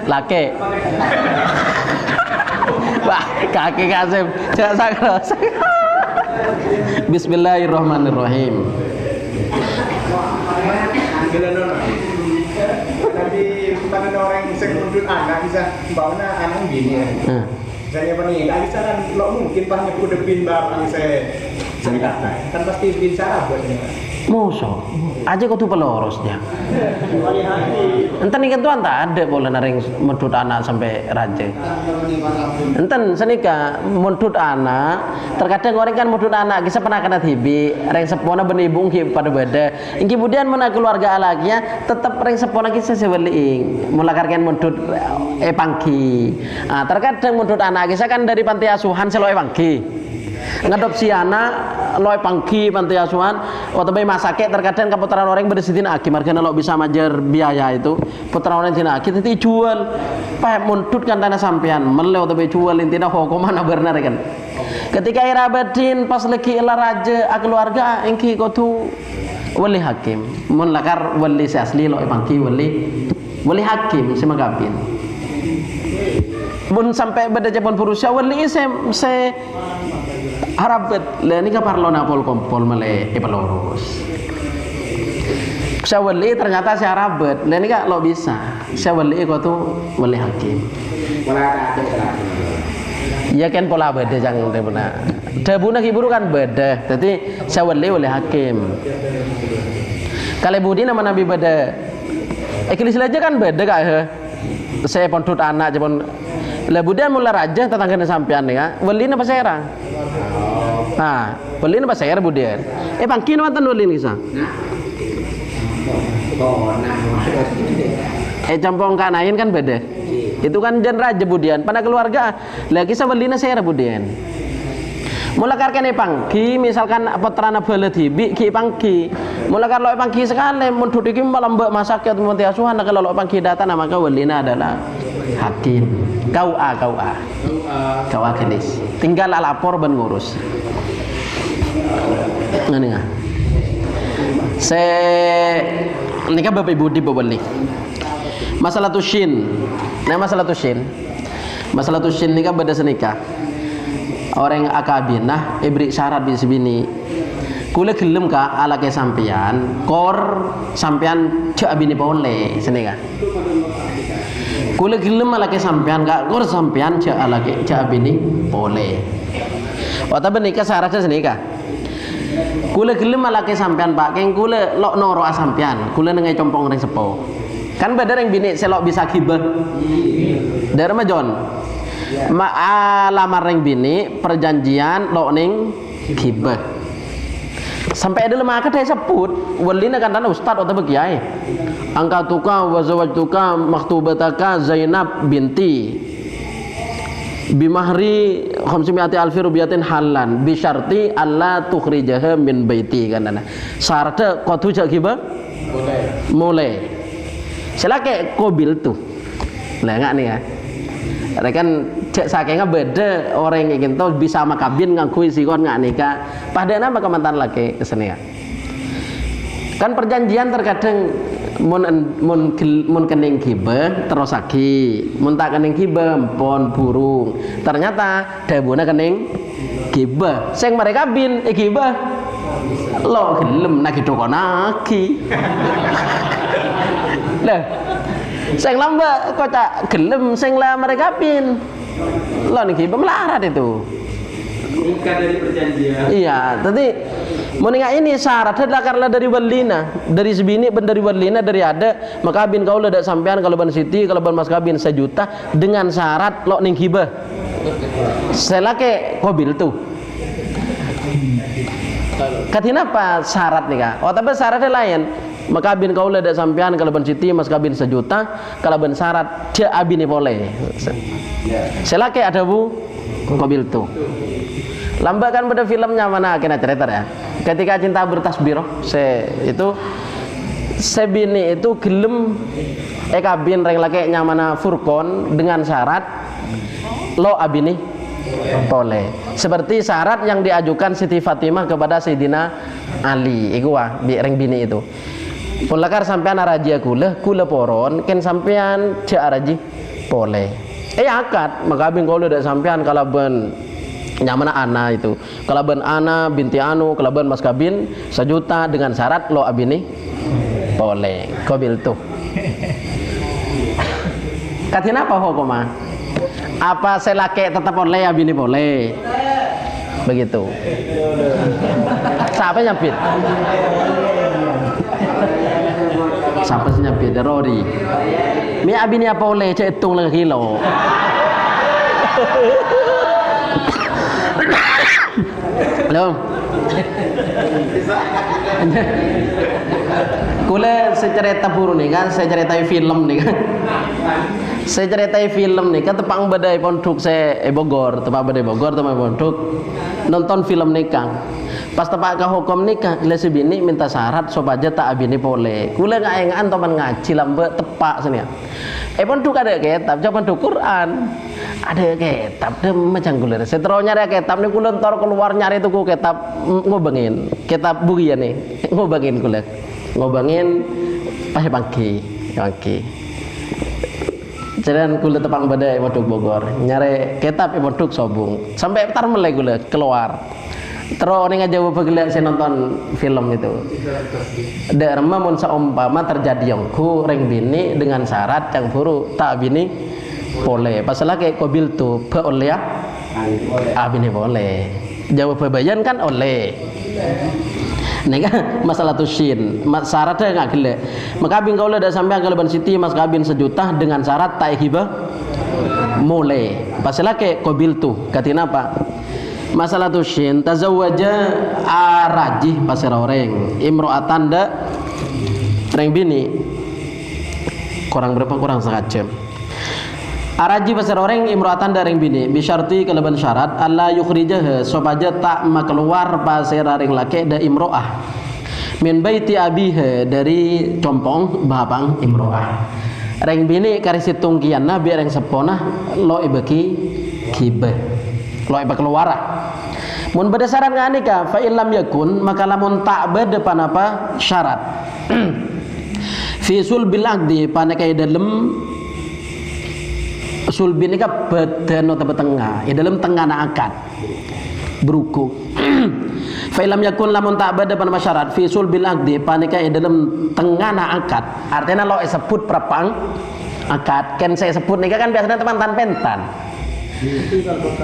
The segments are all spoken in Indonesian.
Laki. Wah, kaki Kasim. Jangan. Bismillahirrahmanirrahim. Tapi bukan orang yang mundut anak bisa bawa anak gini ya. Saya pernah nggak bisa kan lo mungkin pas nyebut depin barang saya kan pasti bin salah buatnya. Musuh, aja kau tuh pelorosnya. Enten ikan tuan tak ada boleh naring mendut anak sampai raja. Enten senika mendut anak, terkadang orang kan mendut anak, kisah pernah kena tibi, reng sepona benibung pada beda. Ingki kemudian mana keluarga alaknya, tetap reng sepona kisah sebeling, mulakarkan mendut pangki. Terkadang mendut anak kisah kan dari panti asuhan selo pangki. Ngadopsi anak loe pangki panti asuhan atau bayi masake terkadang keputraran orang bersihin aki margana lo bisa majer biaya itu putra orang tina aki itu jual pak mundut kan tanah sampean meleo atau bayi jual intina hukuman benar kan ketika irabadin pas lagi ilah raja keluarga engki kotu wali hakim mun lakar wali asli loe pangki wali hakim si magapin mun sampai beda japon purusya wali se harapet le ni ka parlo na pol kompol male ipalorus syawali ternyata si harapet le ni ka lo bisa syawali ko tu wali hakim ya kan pola beda jangan debuna kiburu kan beda jadi syawali wali hakim kalau budi nama nabi beda ikhlas aja kan beda kak saya pondut anak japon le budi mula raja tetangga sampean ya wali na pasera. Nah, beli apa saya budian? Pangkin mantan beli kisah. Campong kanain kan beda. Itu kan jen raja budian. Pada keluarga, lagi kisah beli saya budian. Mulakarkan pangki, misalkan putrana bela tibi, ki pangki. Mulakar lo pangki sekali, mundut iki malah mbak masak atau monti asuhan. Kalau lo pangki datang, maka welina adalah hakim. Kau a kenis. Tinggal lapor ben ngurus. Ngene nggak? Nikah bapak ibu di bawali. Masalah tushin. Nah masalah tushin nikah beda senikah. Orang akabinah ibri syarat di sini. Kule gelem ka ala ke sampean, kor sampean cak bini boleh senikah. Kule gelem ala ke sampean ka kor sampean cak bini boleh. Wata benikah syaratnya senikah. Kule gelem ala ke sampean pak, keng kule lok noro sampean, kule nengai compong reng sepo. Kan beda reng bini selok bisa kibah. Dari majon. Lamar reng bini perjanjian lok ning kibah. Sampai ada lemah akad saya sebut walina kan tanah ustad atau kiai. Angkatuka wa zawajtuka maktubataka Zainab binti bimahri 500 alfi rubiyatin halan bisyarti alla tukhrijaha min baiti kan ana. Syaratnya qatu jak kiba? Mulai. Selake kobil tuh. Lah enggak nih ya. Rekan cek sakenya beda orang yang tahu bisa makabin ngakui sikon nggak nikah padahal apa kemantan laki kesini ya kan perjanjian terkadang mun kening kibe terus lagi mun tak kening kibe pon burung ternyata dabuna kening kibe sing mereka bin kibe lo gelem nagi dokonaki lah sing lamba kocak gelem sing lah mereka pin lo niki melarat itu bukan dari perjanjian iya tadi meningat ini syaratnya adalah karena dari walina dari sebini ben dari walina dari ada maka bin kau ledak sampean kalau ban siti kalau ban mas kabin 1 juta dengan syarat lo ning hibah selake kobil tuh katina apa syarat nih kak oh tapi syaratnya lain maka bin kau ledak sampean kalau ban siti mas kabin 1 juta kalau ban syarat dia abini boleh selake ada bu kobil tuh lambat kan pada filmnya mana kena cerita ya ketika cinta bertasbir itu sebini itu gelem kabin reng laki nyamana furkon dengan syarat lo abini boleh. Seperti syarat yang diajukan Siti Fatimah kepada Sayyidina Ali iku wah ring bini itu. Pulakar sampean araji kula poron ken sampean cek araji boleh. Akad maka abing kalau dak sampean kalau ben nyamana ana itu. Kalau ben ana binti anu kalau ben mas kabin 1 juta dengan syarat lo abini boleh. Qabil tuh. Katina apa hukumnya? Apa selake tetap boleh abini boleh? Begitu. Siapa nyapit? Siapa sih nyapit? Rory. Mi abini apa boleh? Cek hitung lagi kilo. Halo. Kule saya cerita buru nih kan, saya ceritai film nih kan. Saya ceritai film nih kan tepang badai pondok saya Bogor, tepang badai Bogor tepang pondok nonton film nikah. Pas tepak ke hukum nikah, gila si bini minta syarat supaya tak abini boleh. Kule nggak engan teman ngaji lambe tepak sini. Pondok ada kitab, coba pondok Quran. Ada kitab, dia macam kuler. Setelah nyari kitab nih kuler ntar keluar nyari tuh kitab ngobengin, kitab buku ya nih ngobengin kuler, ngobengin pagi. Jalan kulit tepang badai Waduk Bogor nyari kitab Waduk Sobung sampai tar mulai kulit keluar terus ini ngajak begitu saya nonton film itu derma mun saumpama terjadi yongku ring bini dengan syarat yang buruk tak bini boleh pasal kayak kobil tuh boleh ya bini boleh jawab bayan kan oleh nih kan masalah tusin syaratnya nggak gila maka abing kau udah sampai kalau ban Siti mas kabin 1 juta dengan syarat tak hibah mulai pasalah kayak kobil tuh katina apa masalah tusin tazawwaja arajih pasir orang imro'atan da ring bini kurang berapa kurang 1 jam araji pasir orang imro'atan da ring bini bisyarti keleban syarat alla yukhrijah sopaja tak keluar pasir ring laki da imro'ah min baiti abiha dari compong babang imro'ah ring bini karisitung kiana biar yang sepona lo ibeki kibah lo iba keluar mun berdasarkan nganika fa illam yakun maka lamun tak depan apa syarat fi sulbil aqdi panakai dalam sulbi ini kan badan atau tengah dalam tengah akad beruku fa'ilam yakun lamun tak bada pada masyarakat fi sulbil aqdi panika dalam tengah akad artinya lo sebut perapang akad kan saya sebut nih kan biasanya teman-teman pentan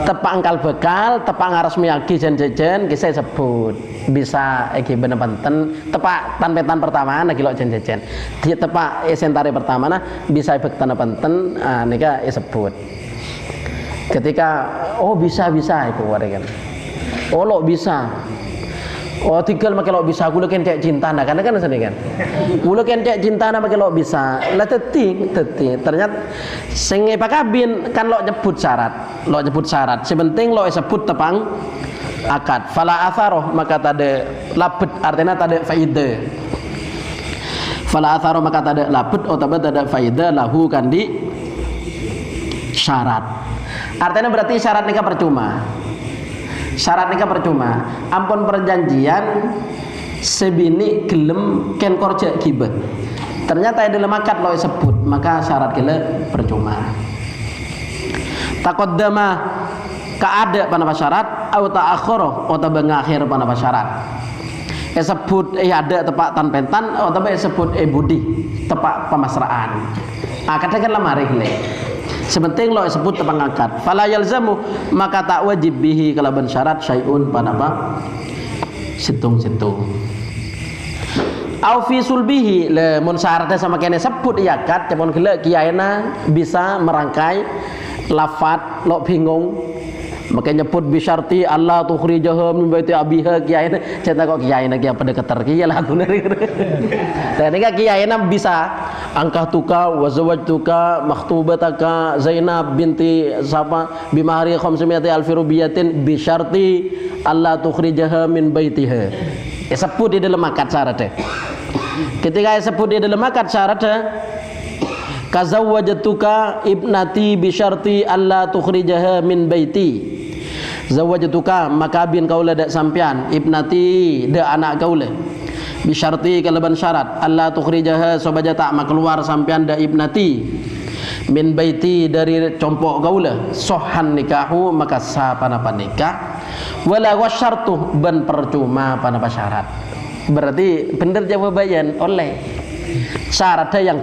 tepang kal bekal tepang harus miyagi jen-jen saya sebut bisa bener penten tepak tanpetan pertama lagi lo jen-jen dia tepak sentari pertama nah bisa ibek tanah penten nika sebut ketika oh bisa itu kan oh lo bisa oh tinggal makai lo bisa gula kentek cinta nah karena kan sini kan gula kentek cinta nah makai lo bisa lah teti ternyata sing pakabin kan lo nyebut syarat sebenting lo sebut tepang akad fala atharoh maka tade labet artinya tade faida fala atharoh maka tade labet atau tade faida lahu kan di syarat artinya berarti syarat nikah percuma ampun perjanjian sebini gelem ken korja kibet ternyata dalam akad lo sebut maka syarat gila percuma taqaddama kaada pada syarat atau ta'akhirah atau bengakhir pada syarat sebut ada tepak tanpentan atau sebut budi tepak pemasraan akadnya kan lemari gila sepenting lo sebut tepang akad fala yalzamu maka tak wajib bihi kalaban syarat syai'un pada apa situng au fi sulbihi le mun syaratnya sama kene sebut akad cepon gila kiyaina bisa merangkai lafat lo bingung makanya nyebut bisyarti Allah tukhrijaha min baiti abiha kiyaina cerita kok kiyaina ki apa deketer ki lah aku dan ini kiyaina bisa angkah tuka wa zawajtuka makhtubataka Zainab binti siapa bimahri 500 alfi rubiyatin bisyarti Allah tukhrijaha min baitiha sebut di dalam akad syaratnya ketika sebut di dalam akad syaratnya kazawwajtuka ibnati bisyarti alla tukhrijaha min baiti zawajtuka maka bin kaula dak sampean ibnati dak anak kaula bi syarti kalaban syarat Allah tukhrijaha sobaja tak keluar sampean dak ibnati min baiti dari compok kaula sohan nikahu maka sah panapa nikah wala wasyartu ban percuma panapa syarat. Berarti bener jawaban oleh syaratnya yang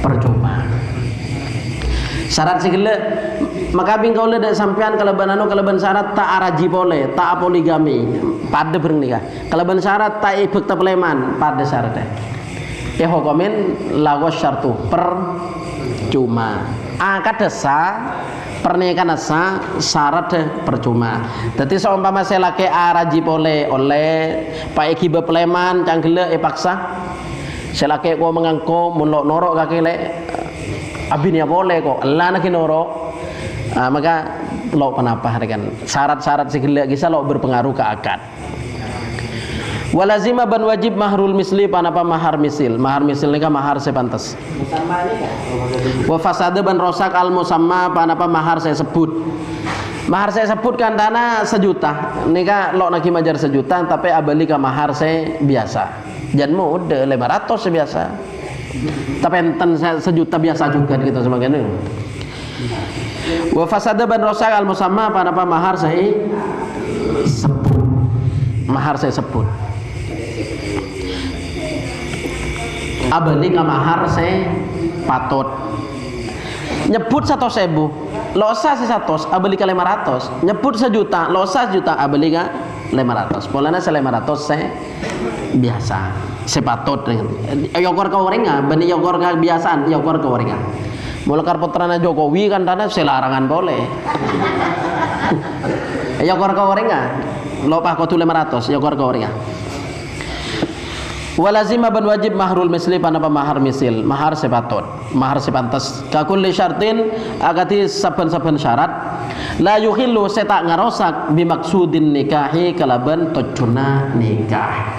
percuma. Syarat segala maka bing kaula dak sampean kalaban anu kalaban syarat tak araji boleh tak poligami pada bernikah kalaban syarat tak ibek tepleman pada syaratnya ya hukumin lawas syartu percuma akad desa pernikahan asa syarat percuma. Jadi seumpama saya laki araji boleh oleh pak iki bepleman canggele paksa saya laki ko mengangko munlok norok kaki le abinya boleh kok Allah nak noro maka lo kenapa kan syarat-syarat segala kisah lo berpengaruh ke akad. Walazima ban wajib mahrul misli panapa mahar misil nikah mahar sepantas wa fasada ban rosak al musamma panapa mahar saya sebut mahar saya sebut kan dana 1 juta nikah lo nak majar 1 juta tapi abali ke mahar saya biasa janmu udah 500 biasa tapi enten 1 juta biasa juga gitu sebagainya. Wa fasada ban rosak al musamma panapa mahar saya sebut abadi ka mahar saya patut nyebut 100.000 losa si 100 abadi ka 500 nyebut 1 juta losa 1 juta abadi ka 500 polana 500 saya biasa sepatut yogor ka orenga bani yogor ka biasaan yogor ka orenga mulakar putrana Jokowi kan dana selarangan boleh yogor ka orenga lopah kotu 500 yogor ka orenga. Walazima ban wajib mahrul misli panapa mahar misil mahar sepatut mahar sepantas kakulli syartin agati saben-saben syarat la yuhillu setak ngarosak bimaksudin nikahi kalaban tujuna nikah.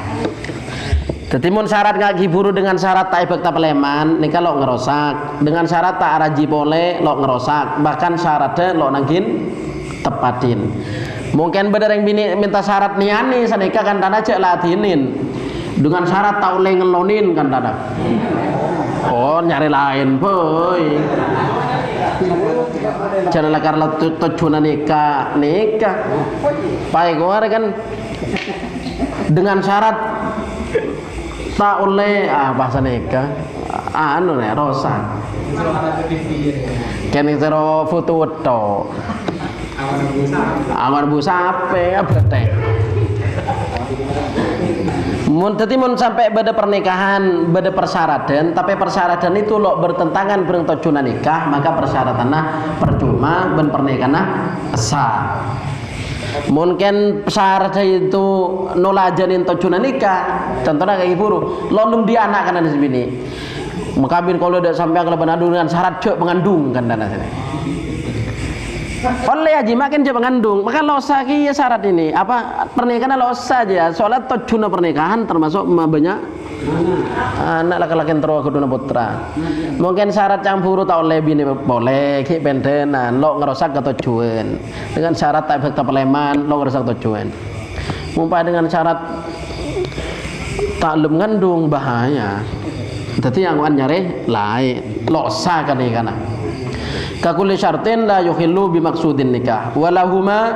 Dadi mun syarat ngaki buru dengan syarat tak ibek tapleman nikah lo ngerosak dengan syarat tak araji boleh lo ngerosak bahkan syaratnya lo nangkin tepatin mungkin bener yang bini minta syarat niani sanika kan tanah cek latinin dengan syarat tak oleh ngelonin kan tanah oh nyari lain boy jangan lah karena tujuan nikah baik gue kan dengan syarat tak oleh bahasa nikah anu nih rosak kene zero foto to awan busa apa betek mun sampai beda pernikahan beda persyaratan tapi persyaratan itu lo bertentangan bereng tujuan nikah maka persyaratannya percuma ben pernikahan sah. Mungkin syaratnya itu nolajanin tujuan nikah contohnya kayak buru lo nung dia anak kan di sini makabin kalau udah sampai ke lebaran dengan syarat cek mengandung kan dana sini oleh aja makin dia mengandung maka losa ya syarat ini apa pernikahan losa aja soalnya tujuan pernikahan termasuk banyak anak laki-laki terus kedua putra mungkin syarat campur tak oleh bini boleh ki bentenan lo ngerosak ke tujuan dengan syarat tak efek tapleman lo ngerosak tujuan mumpah dengan syarat tak lem ngandung bahaya jadi yang nyari lain losa kan ini kana kakuli syartin la yukhillu bimaksudin nikah walahuma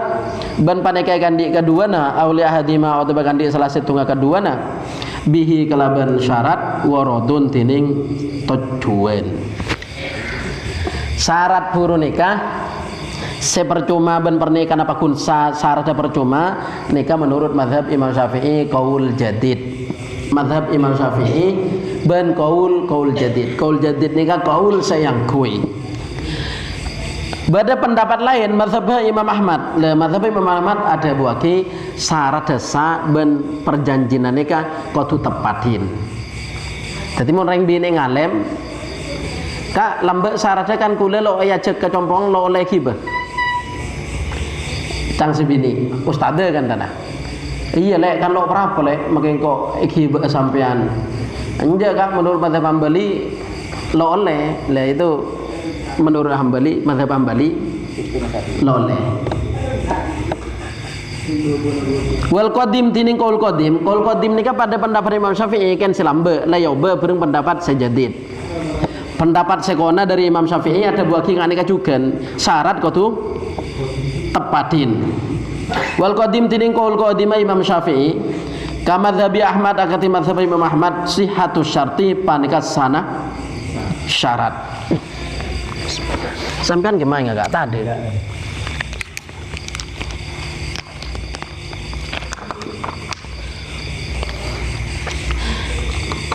ban panekai kandi kaduana auli ahadima atau kandi salah setunggal kaduana bihi kalaban syarat waradun tining tujuan syarat buru nikah sepercuma ben pernikahan apapun syaratnya percuma nikah menurut mazhab Imam Syafi'i kaul jadid mazhab Imam Syafi'i ben kaul jadid nikah kaul sayang kui. Pada pendapat lain mazhab Imam Ahmad mazhab Imam Ahmad ada buaki syarat desa ben perjanjian nikah kudu tepatin jadi mun reng bini ngalem kak lambe syaratnya kan kule lo aya cek kecompong lo oleh kibah cang si bini ustadz kan tanah iya lek kan lo berapa lek makin kok kibah sampean anja kak menurut mazhab Hambali lo oleh lah itu menurut Hambali mazhab Hambali loleh Wal qadim tining qaul qadim nika pada pendapat Imam Syafi'i kan silambe layobe bereng pendapat sejadid. Pendapat sekona dari Imam Syafi'i ada buah king aneka juga syarat kotu tepatin. Wal qadim tining qaul qadim Imam Syafi'i kama dzhabi Ahmad akati madzhab Imam Ahmad sihhatus syarti panikas sana syarat. Sampean gimana enggak tadi?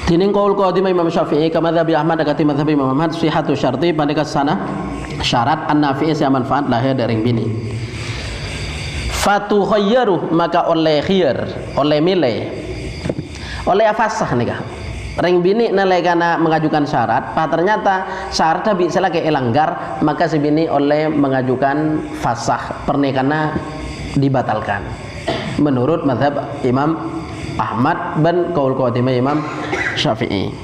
Tining qaul qadim Imam Syafi'i kama dzhabi Ahmad akati madzhab Imam Ahmad sihhatus syarti panikas sana syarat an-nafi'i sia manfaat lahir dari bini. Fatu khayyaru maka oleh khiyar oleh milih oleh afasah nih kah ring bini nalekana mengajukan syarat ternyata syaratnya bisa lagi elanggar maka si bini oleh mengajukan fasah pernikahannya dibatalkan menurut mazhab Imam Ahmad dan qaul qadim Imam Syafi'i.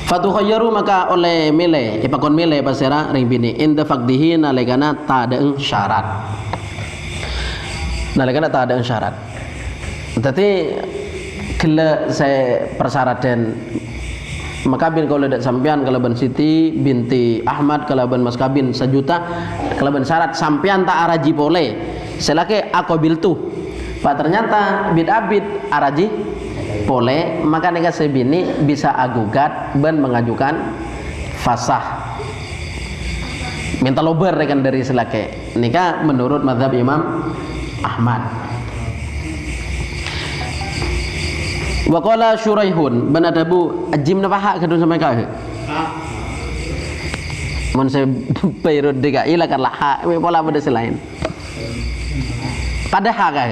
Fatu khayyaru maka oleh milih ipakon milih pasera ring bini inda faqdihi nalekana tadeung syarat nalekana tak ada syarat. Tapi kalau saya persyaratan makabin kalau tidak sampean kalau ben Siti binti Ahmad kalau ben Mas Kabin sejuta kalau ben syarat sampean tak araji boleh selake akobil tuh pak ternyata bid abid araji boleh maka nega sebini bisa agugat ben mengajukan fasah minta lober rekan dari selake nikah menurut mazhab Imam Ahmad. Wa qala Syuraihun banadabu ajim nafaha kadun sampai kah. Mun saya perut DKI lah kan lah we pola pada selain. Pada hak kah.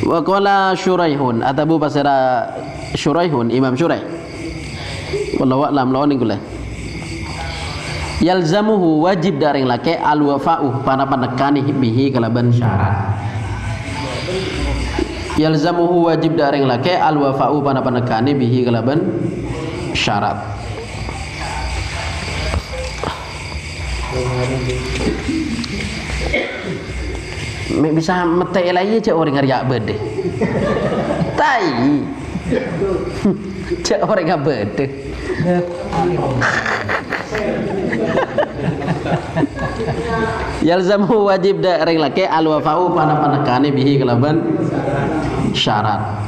Wa qala Syuraihun atabu pasara Syuraihun Imam Syuraih. Wallahu a'lam lawan ingkula. Yalzamuhu wajib daring lake al wafa'u para penekani bihi kalaban syarat. Yalzamuhu wajib daring lake al wafa'u para penekani bihi kalaban syarat. Bisa mete lagi cak orang ngariak bede. Tai. Cak orang ngariak bede. Yalzamu wajib daring lake al wafa'u pana panakane bihi kelaban syarat.